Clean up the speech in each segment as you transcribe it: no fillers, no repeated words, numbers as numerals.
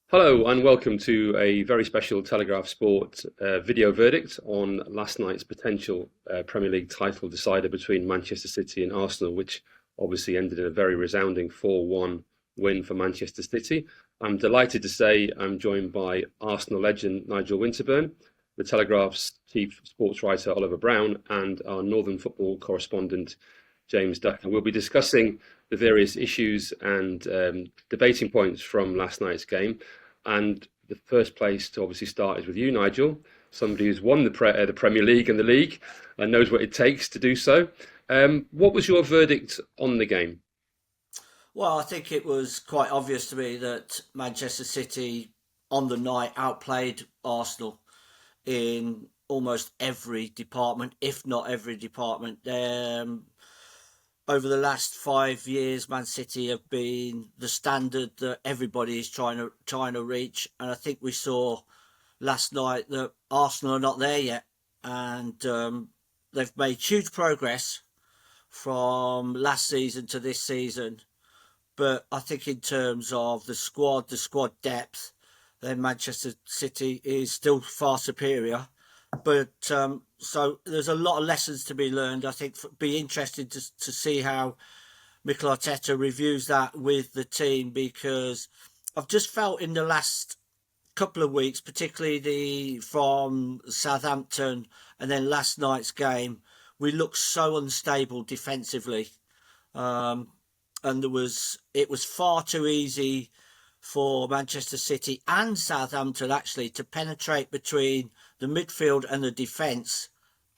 Hello and welcome to a very special Telegraph Sport video verdict on last night's potential Premier League title decider between Manchester City and Arsenal, which obviously ended in a very resounding 4-1 win for Manchester City. I'm delighted to say I'm joined by Arsenal legend Nigel Winterburn, the Telegraph's chief sports writer Oliver Brown, and our Northern football correspondent James Duck. And we'll be discussing the various issues and debating points from last night's game. And the first place to obviously start is with you, Nigel, somebody who's won the Premier League and the league and knows what it takes to do so. What was your verdict on the game? Well, I think it was quite obvious to me that Manchester City on the night outplayed Arsenal in almost every department, if not every department. Over the last 5 years, Man City have been the standard that everybody is trying to reach, and I think we saw last night that Arsenal are not there yet, and they've made huge progress from last season to this season. But I think in terms of the squad depth, then Manchester City is still far superior. But so there's a lot of lessons to be learned. I think be interested to see how Mikel Arteta reviews that with the team, because I've just felt in the last couple of weeks, particularly from Southampton and then last night's game, we looked so unstable defensively. And it was far too easy for Manchester City and Southampton actually to penetrate between the midfield and the defence.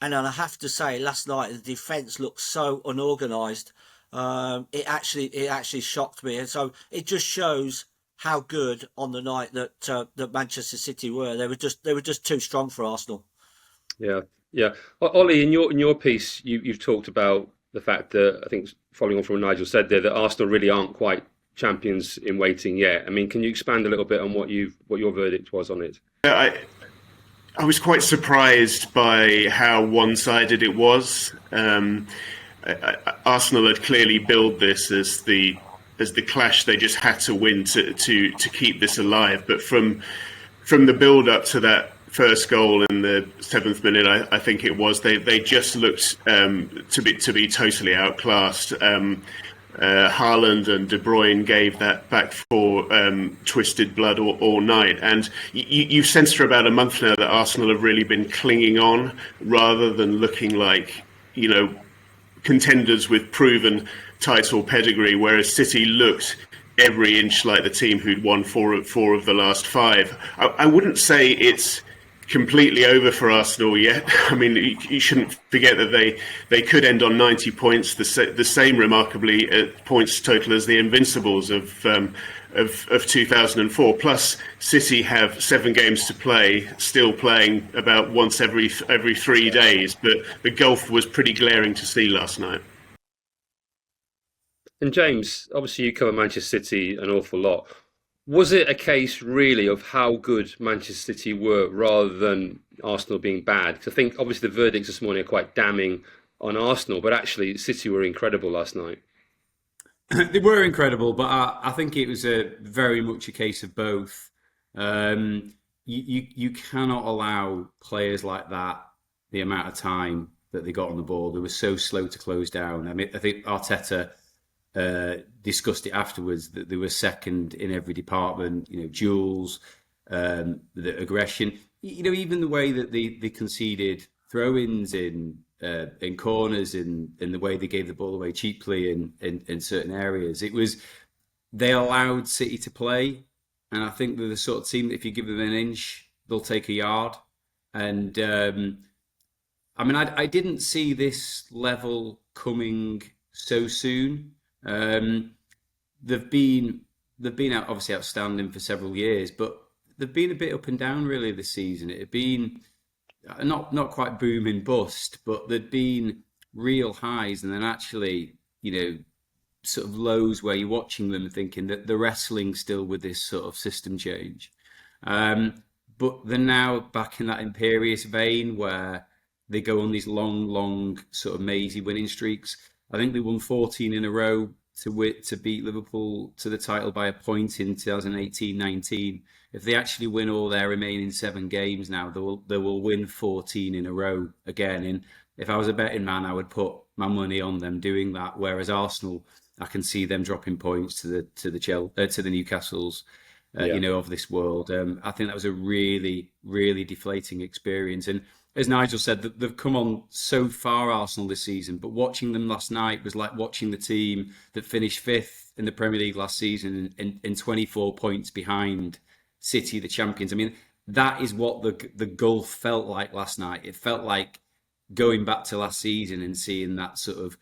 And I have to say, last night the defence looked so unorganised. It actually shocked me, and so it just shows how good on the night that Manchester City were. They were just too strong for Arsenal. Yeah, yeah. Ollie, in your piece, you've talked about the fact that, I think, following on from what Nigel said there, that Arsenal really aren't quite champions in waiting yet. I mean, can you expand a little bit on what your verdict was on it? I was quite surprised by how one-sided it was. Arsenal had clearly billed this as the clash they just had to win to keep this alive. But from the build-up to that first goal in the 7th minute, I think it was, they just looked to be totally outclassed. Haaland and De Bruyne gave that back four twisted blood all night. And you've sensed for about a month now that Arsenal have really been clinging on rather than looking like, contenders with proven title pedigree, whereas City looked every inch like the team who'd won four of the last five. I wouldn't say it's completely over for Arsenal yet. I mean, you shouldn't forget that they could end on 90 points, the same remarkably points total as the Invincibles of 2004. Plus, City have 7 games to play, still playing about once every 3 days. But the gulf was pretty glaring to see last night. And James, obviously you cover Manchester City an awful lot. Was it a case really of how good Manchester City were rather than Arsenal being bad? Because I think obviously the verdicts this morning are quite damning on Arsenal, but actually City were incredible last night. They were incredible, but I think it was very much a case of both. You cannot allow players like that the amount of time that they got on the ball. They were so slow to close down. I mean, I think Arteta discussed it afterwards that they were second in every department. Duels, the aggression. Even the way that they conceded throw-ins in corners, in the way they gave the ball away cheaply in certain areas. They allowed City to play, and I think they're the sort of team that if you give them an inch, they'll take a yard. And I mean, I didn't see this level coming so soon. They've been obviously outstanding for several years, but they've been a bit up and down really this season. It had been not quite boom and bust, but there'd been real highs and then actually, sort of lows where you're watching them and thinking that they're wrestling still with this sort of system change. But they're now back in that imperious vein where they go on these long sort of mazy winning streaks. I think they won 14 in a row to beat Liverpool to the title by a point in 2018-19. If they actually win all their remaining 7 games now, they will win 14 in a row again. And if I was a betting man, I would put my money on them doing that. Whereas Arsenal, I can see them dropping points to the Newcastles, of this world. I think that was a really, really deflating experience. And as Nigel said, they've come on so far, Arsenal, this season, but watching them last night was like watching the team that finished 5th in the Premier League last season and 24 points behind City, the champions. I mean, that is what the gulf felt like last night. It felt like going back to last season and seeing that sort of,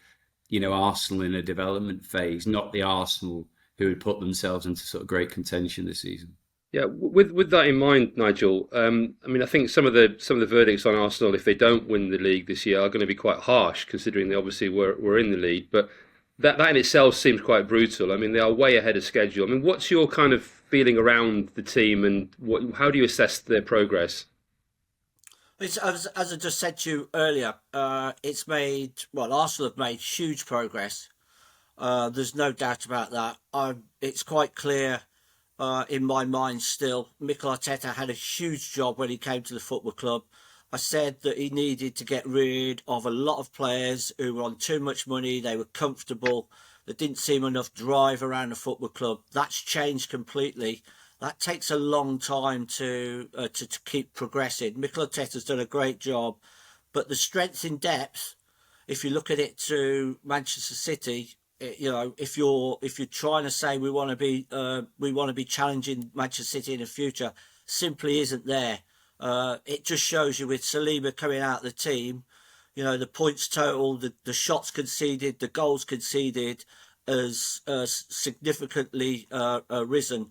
Arsenal in a development phase, not the Arsenal who had put themselves into sort of great contention this season. Yeah, with that in mind, Nigel, I think some of the verdicts on Arsenal, if they don't win the league this year, are going to be quite harsh, considering they obviously were in the league. But that in itself seems quite brutal. I mean, they are way ahead of schedule. I mean, what's your kind of feeling around the team, and how do you assess their progress? As I just said to you earlier, Arsenal have made huge progress. There's no doubt about that. It's quite clear in my mind still. Mikel Arteta had a huge job when he came to the football club. I said that he needed to get rid of a lot of players who were on too much money. They were comfortable. There didn't seem enough drive around the football club. That's changed completely. That takes a long time to keep progressing. Mikel Arteta's done a great job, but the strength in depth, if you look at it to Manchester City, if you're trying to say we want to be challenging Manchester City in the future, simply isn't there. It just shows you with Saliba coming out of the team, the points total, the shots conceded, the goals conceded has significantly risen.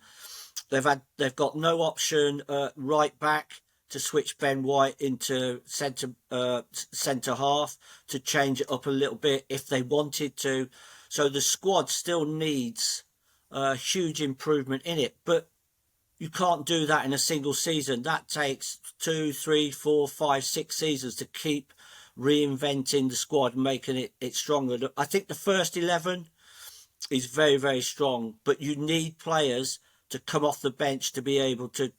They've got no option right back to switch Ben White into centre half to change it up a little bit if they wanted to. So the squad still needs huge improvement in it, but you can't do that in a single season. That takes 2, 3, 4, 5, 6 seasons to keep reinventing the squad and making it stronger. I think the first 11 is very, very strong, but you need players to come off the bench to be able to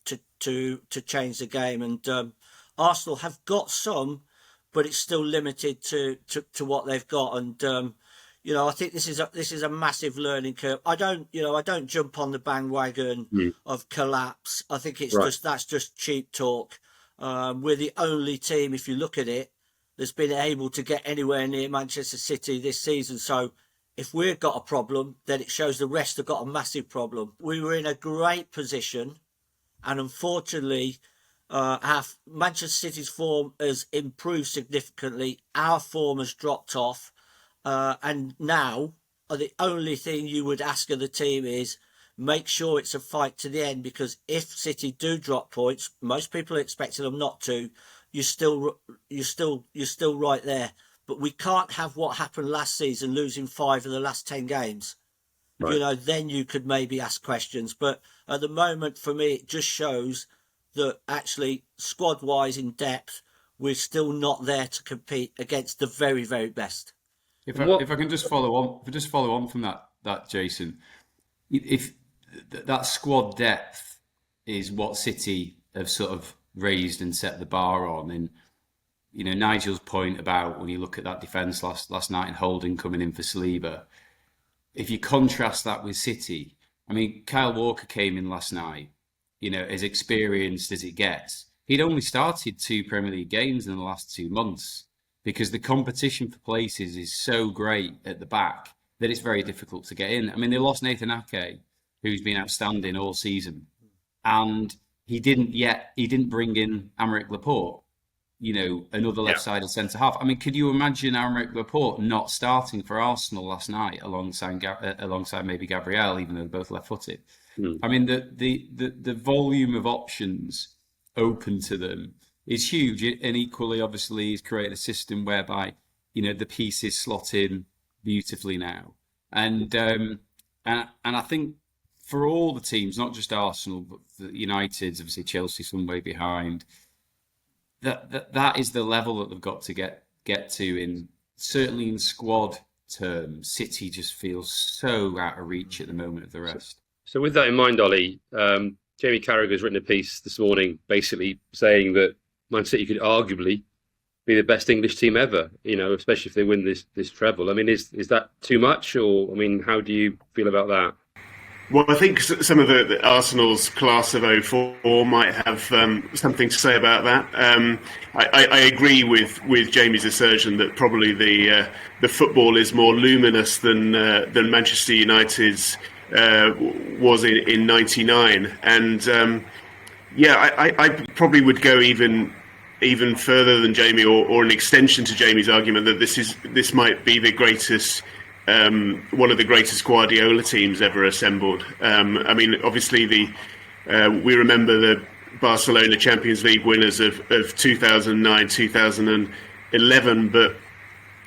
change the game. And Arsenal have got some, but it's still limited to what they've got. And I think this is a massive learning curve. I don't jump on the bandwagon of collapse. I think it's that's just cheap talk. We're the only team, if you look at it, that's been able to get anywhere near Manchester City this season. So if we've got a problem, then it shows the rest have got a massive problem. We were in a great position, and unfortunately, Manchester City's form has improved significantly. Our form has dropped off, and now the only thing you would ask of the team is make sure it's a fight to the end, because if City do drop points, most people are expecting them not to. You're still right there. But we can't have what happened last season, losing 5 of the last 10 games. Right. Then you could maybe ask questions. But at the moment, for me, it just shows that actually, squad-wise in depth, we're still not there to compete against the very, very best. If I can just follow on from that, Jason, if that squad depth is what City have sort of raised and set the bar on, and Nigel's point about when you look at that defence last night and Holding coming in for Saliba, if you contrast that with City, I mean, Kyle Walker came in last night, as experienced as it gets. He'd only started 2 Premier League games in the last 2 months because the competition for places is so great at the back that it's very difficult to get in. I mean, they lost Nathan Ake, who's been outstanding all season, and he didn't bring in Aymeric Laporte, another left-sided centre-half. I mean, could you imagine Aymeric Laporte not starting for Arsenal last night alongside maybe Gabriel, even though they're both left-footed? I mean, the volume of options open to them is huge, and equally, obviously, he's created a system whereby the pieces slot in beautifully now, and I think for all the teams, not just Arsenal, but the United's, obviously Chelsea some way behind. That is the level that they've got to get to, certainly in squad term, City just feels so out of reach at the moment of the rest. So with that in mind, Ollie, Jamie Carragher's written a piece this morning basically saying that Man City could arguably be the best English team ever, especially if they win this treble. I mean, is that too much? Or, I mean, how do you feel about that? Well, I think some of the Arsenal's class of '04 might have something to say about that. I agree with Jamie's assertion that probably the football is more luminous than Manchester United's was in '99, and I probably would go even further than Jamie, or an extension to Jamie's argument that this might be the greatest. One of the greatest Guardiola teams ever assembled. I mean, obviously, we remember the Barcelona Champions League winners of 2009, 2011, but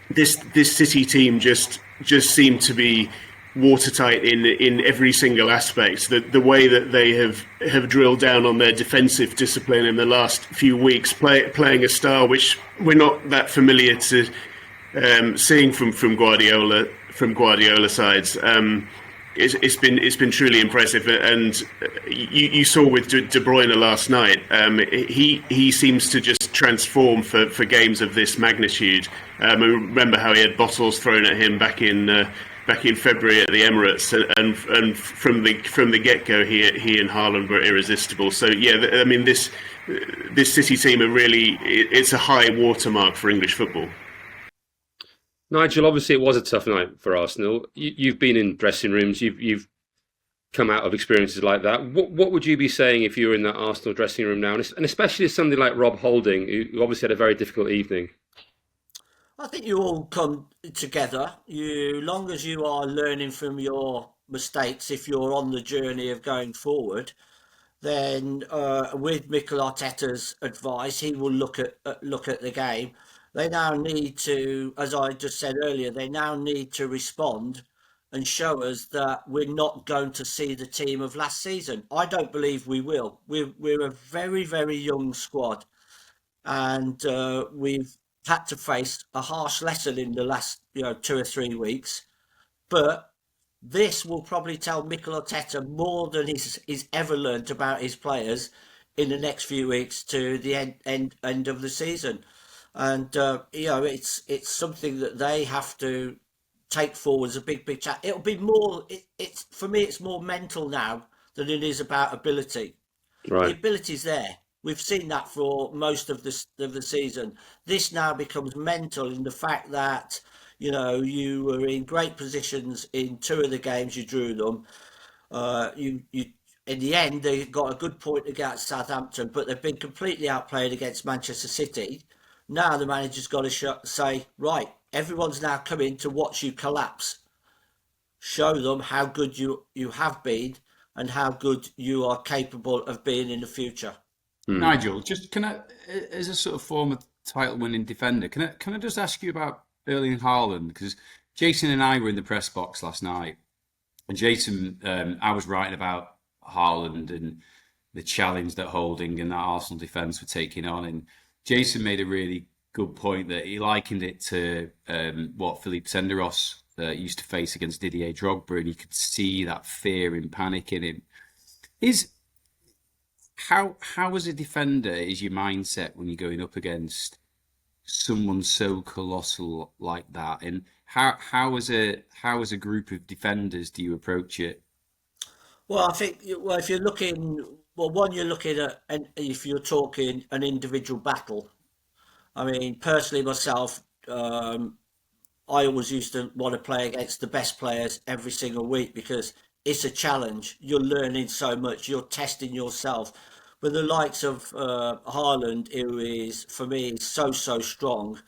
this City team just seemed to be watertight in every single aspect. The way that they have drilled down on their defensive discipline in the last few weeks, playing a style which we're not that familiar to seeing from Guardiola sides. It's been truly impressive, and you saw with De Bruyne last night. He seems to just transform for games of this magnitude. I remember how he had bottles thrown at him back in February at the Emirates, and from the get-go, he and Haaland were irresistible. So yeah, I mean this City team it's a high watermark for English football. Nigel, obviously it was a tough night for Arsenal. You've been in dressing rooms, you've come out of experiences like that. What would you be saying if you were in that Arsenal dressing room now, and especially as somebody like Rob Holding, who obviously had a very difficult evening? I think you all come together. Long as you are learning from your mistakes, if you're on the journey of going forward, then with Mikel Arteta's advice, he will look at the game. They now need to, as I just said earlier, they now need to respond and show us that we're not going to see the team of last season. I don't believe we will. We're a very, very young squad, and we've had to face a harsh lesson in the last 2 or 3 weeks. But this will probably tell Mikel Arteta more than he's ever learnt about his players in the next few weeks to the end of the season. And it's something that they have to take forward as a big chat. It'll be more. It's for me. It's more mental now than it is about ability. Right. The ability's there. We've seen that for most of the season. This now becomes mental in the fact that you were in great positions in 2 of the games you drew them. You in the end they got a good point against Southampton, but they've been completely outplayed against Manchester City. Now the manager's got to say, right, everyone's now coming to watch you collapse. Show them how good you have been and how good you are capable of being in the future. Nigel, just can I, as a sort of former title-winning defender, can I just ask you about Erling Haaland? Because Jason and I were in the press box last night, and Jason, I was writing about Haaland and the challenge that Holding and that Arsenal defence were taking on, and Jason made a really good point that he likened it to what Philippe Senderos used to face against Didier Drogba, and you could see that fear and panic in him. How as a defender is your mindset when you're going up against someone so colossal like that, and how as a group of defenders do you approach it? Well, I think if you're looking, one you're looking at, and if you're talking an individual battle. I mean, personally myself, I always used to want to play against the best players every single week because it's a challenge. You're learning so much. You're testing yourself. But the likes of Haaland, who is, for me, so strong,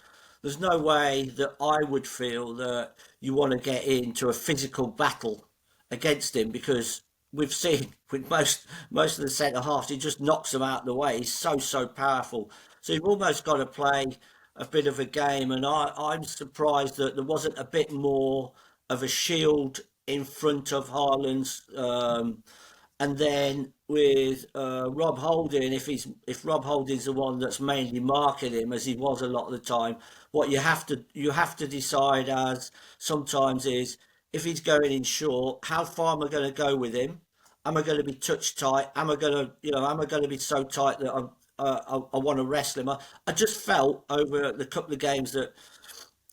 there's no way that I would feel that you want to get into a physical battle against him, because we've seen with most of the centre halves, he just knocks them out of the way. He's so powerful. So you've almost got to play a bit of a game, and I'm surprised that there wasn't a bit more of a shield in front of Haaland's, and then with Rob Holding, if Rob Holding's the one that's mainly marking him, as he was a lot of the time, what you have to decide as sometimes is, if he's going in short, how far am I going to go with him? Am I going to be touch tight? Am I going to be so tight that I want to wrestle him? I just felt over the couple of games that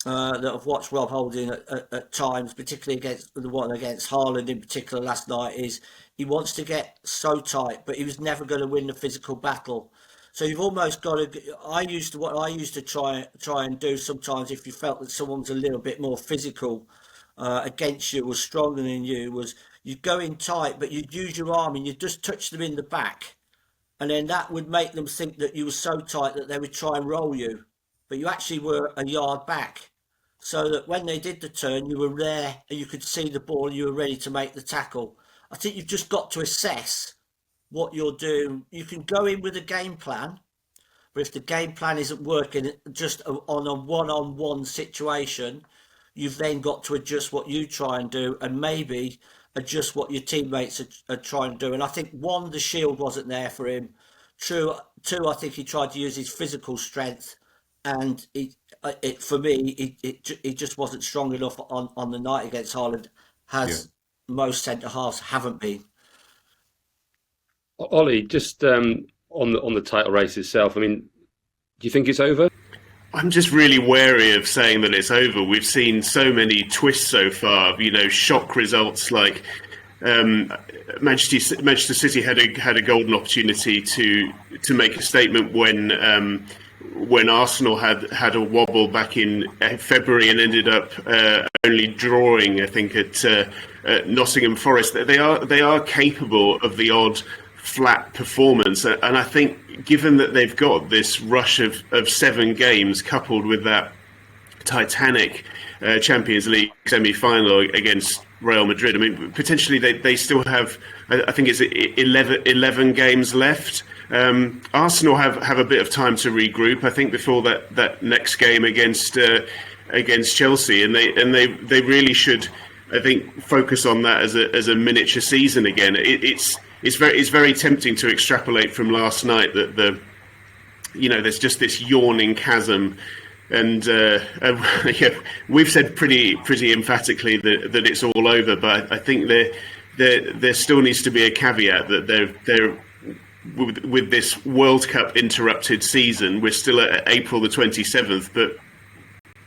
I've watched Rob Holding at times, particularly against the one against Haaland in particular last night, is he wants to get so tight, but he was never going to win the physical battle. So you've almost got to. What I used to try and do sometimes, if you felt that someone was a little bit more physical against you, was stronger than you, was you'd go in tight, but you'd use your arm and you'd just touch them in the back, and then that would make them think that you were so tight that they would try and roll you, but you actually were a yard back, so that when they did the turn, you were there and you could see the ball and you were ready to make the tackle. I think you've just got to assess what you're doing. You can go in with a game plan, but if the game plan isn't working just on a one-on-one situation, you've then got to adjust what you try and do, and maybe adjust what your teammates are trying to do. And I think, one, the shield wasn't there for him. Two, I think he tried to use his physical strength, and for me, it just wasn't strong enough on the night against Haaland, as most centre halves haven't been. Ollie, just on the title race itself, I mean, do you think it's over? I'm just really wary of saying that it's over. We've seen so many twists so far. Shock results like Manchester City had a golden opportunity to make a statement when Arsenal had a wobble back in February and ended up only drawing, I think, at Nottingham Forest. They are capable of the odd flat performance, and I think, given that they've got this rush of 7 games coupled with that titanic Champions League semi-final against Real Madrid, I mean, potentially they still have, I think it's 11 games left. Arsenal have a bit of time to regroup, I think, before that next game against Chelsea, and they really should, I think, focus on that as a miniature season again. It's very tempting to extrapolate from last night that there's just this yawning chasm, and we've said pretty emphatically that it's all over. But I think there still needs to be a caveat that they're with this World Cup interrupted season. We're still at April the 27th, but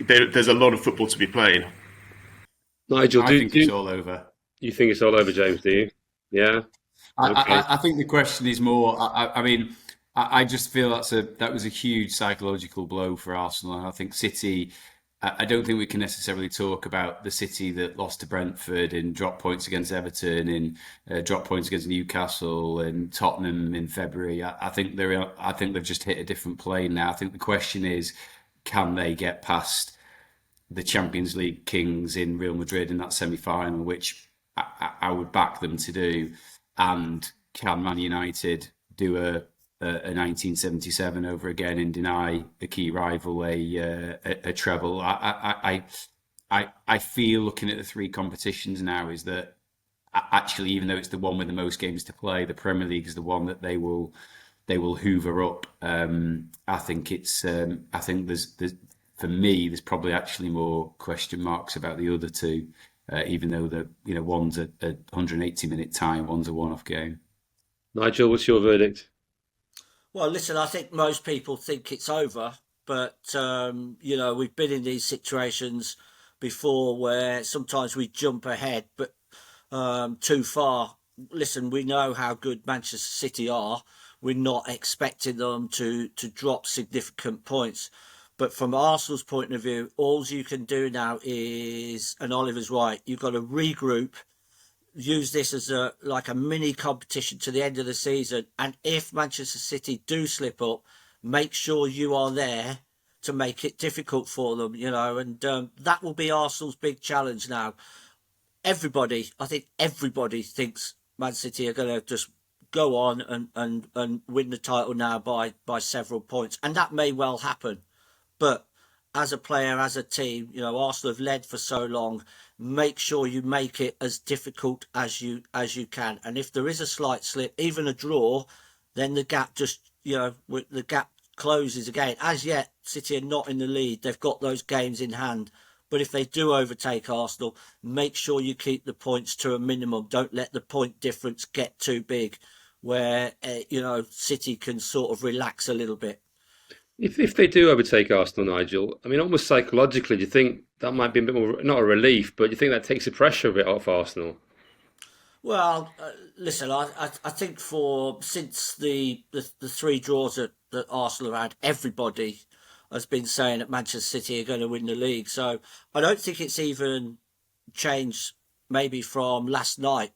there's a lot of football to be playing. Nigel, I think it's all over. You think it's all over, James? Do you? Yeah. Okay. I think the question is more. I just feel that was a huge psychological blow for Arsenal. And I think City. I don't think we can necessarily talk about the City that lost to Brentford and dropped points against Everton and dropped points against Newcastle and Tottenham in February. I think they've just hit a different plane now. I think the question is, can they get past the Champions League kings in Real Madrid in that semi-final, which I would back them to do, and can Man United do a 1977 over again and deny a key rival a treble? I feel, looking at the 3 competitions now, is that actually, even though it's the one with the most games to play, the Premier League is the one that they will hoover up. I think there's for me, there's probably actually more question marks about the other 2, even though one's a 180-minute time, one's a one-off game. Nigel, what's your verdict? Well, listen, I think most people think it's over, but we've been in these situations before where sometimes we jump ahead, but too far. Listen, we know how good Manchester City are. We're not expecting them to drop significant points. But from Arsenal's point of view, all you can do now is, and Oliver's right, you've got to regroup, use this as a mini competition to the end of the season. And if Manchester City do slip up, make sure you are there to make it difficult for them, and that will be Arsenal's big challenge now. I think everybody thinks Man City are going to just go on and win the title now by several points. And that may well happen. But as a player, as a team, Arsenal have led for so long. Make sure you make it as difficult as you can. And if there is a slight slip, even a draw, then the gap the gap closes again. As yet, City are not in the lead. They've got those games in hand. But if they do overtake Arsenal, make sure you keep the points to a minimum. Don't let the point difference get too big, where City can sort of relax a little bit. If they do overtake Arsenal, Nigel, I mean, almost psychologically, do you think that might be a bit more, not a relief, but do you think that takes the pressure a bit off Arsenal? Well, listen, I think since the 3 draws that Arsenal have had, everybody has been saying that Manchester City are going to win the league. So I don't think it's even changed maybe from last night.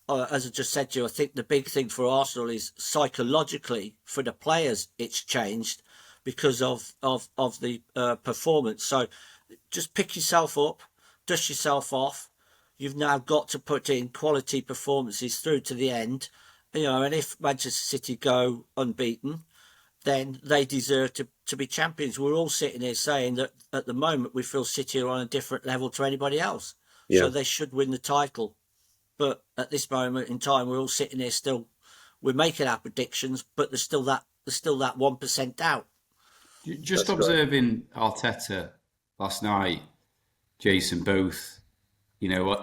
As I just said to you, I think the big thing for Arsenal is psychologically for the players, it's changed because of the performance. So just pick yourself up, dust yourself off. You've now got to put in quality performances through to the end. And if Manchester City go unbeaten, then they deserve to be champions. We're all sitting here saying that at the moment we feel City are on a different level to anybody else. Yeah. So they should win the title. But at this moment in time, we're all sitting here still. We're making our predictions, but there's still that 1% doubt. Just That's observing right. Arteta last night, Jason, both,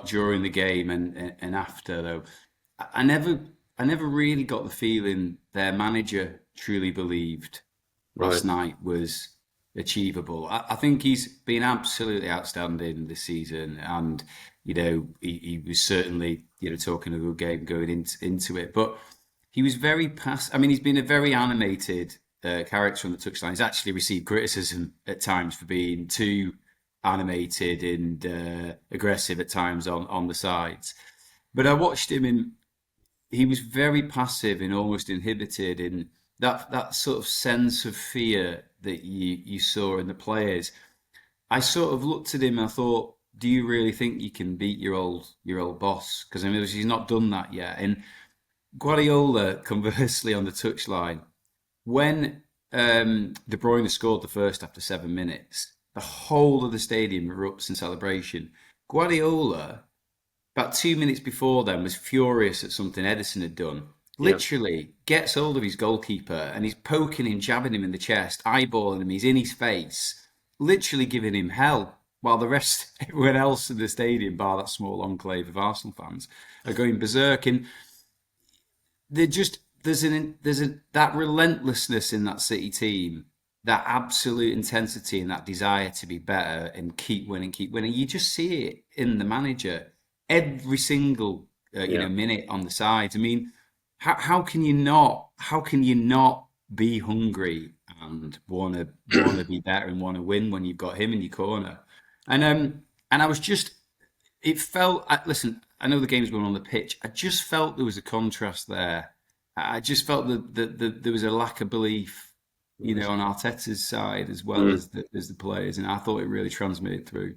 during the game and after, though, I never really got the feeling their manager truly believed last night was achievable. I think he's been absolutely outstanding this season, and he was certainly talking a good game going into it, but he was very he's been a very animated character on the touchline. He's actually received criticism at times for being too animated and aggressive at times on the sides. But I watched him and he was very passive and almost inhibited in that sort of sense of fear that you saw in the players. I sort of looked at him and I thought, do you really think you can beat your old boss? Because he's not done that yet. And Guardiola, conversely, on the touchline, when De Bruyne scored the first after 7 minutes, the whole of the stadium erupts in celebration. Guardiola, about 2 minutes before then, was furious at something Ederson had done. Literally gets hold of his goalkeeper and he's poking him, jabbing him in the chest, eyeballing him. He's in his face, literally giving him hell. While everyone else in the stadium, bar that small enclave of Arsenal fans, are going berserk. And there's that relentlessness in that City team, that absolute intensity and that desire to be better and keep winning. You just see it in the manager every single minute on the sides. I mean, how can you not be hungry and want to be better and want to win when you've got him in your corner? And I was just, it felt, listen, I know the game's going on the pitch. I just felt there was a contrast there. I just felt that there was a lack of belief, on Arteta's side as well as the players. And I thought it really transmitted through.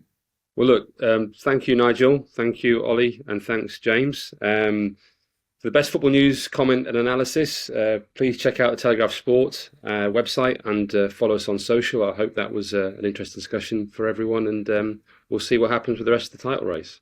Well, look, thank you, Nigel. Thank you, Ollie. And thanks, James. For the best football news, comment and analysis, please check out the Telegraph Sport website and follow us on social. I hope that was an interesting discussion for everyone, and we'll see what happens with the rest of the title race.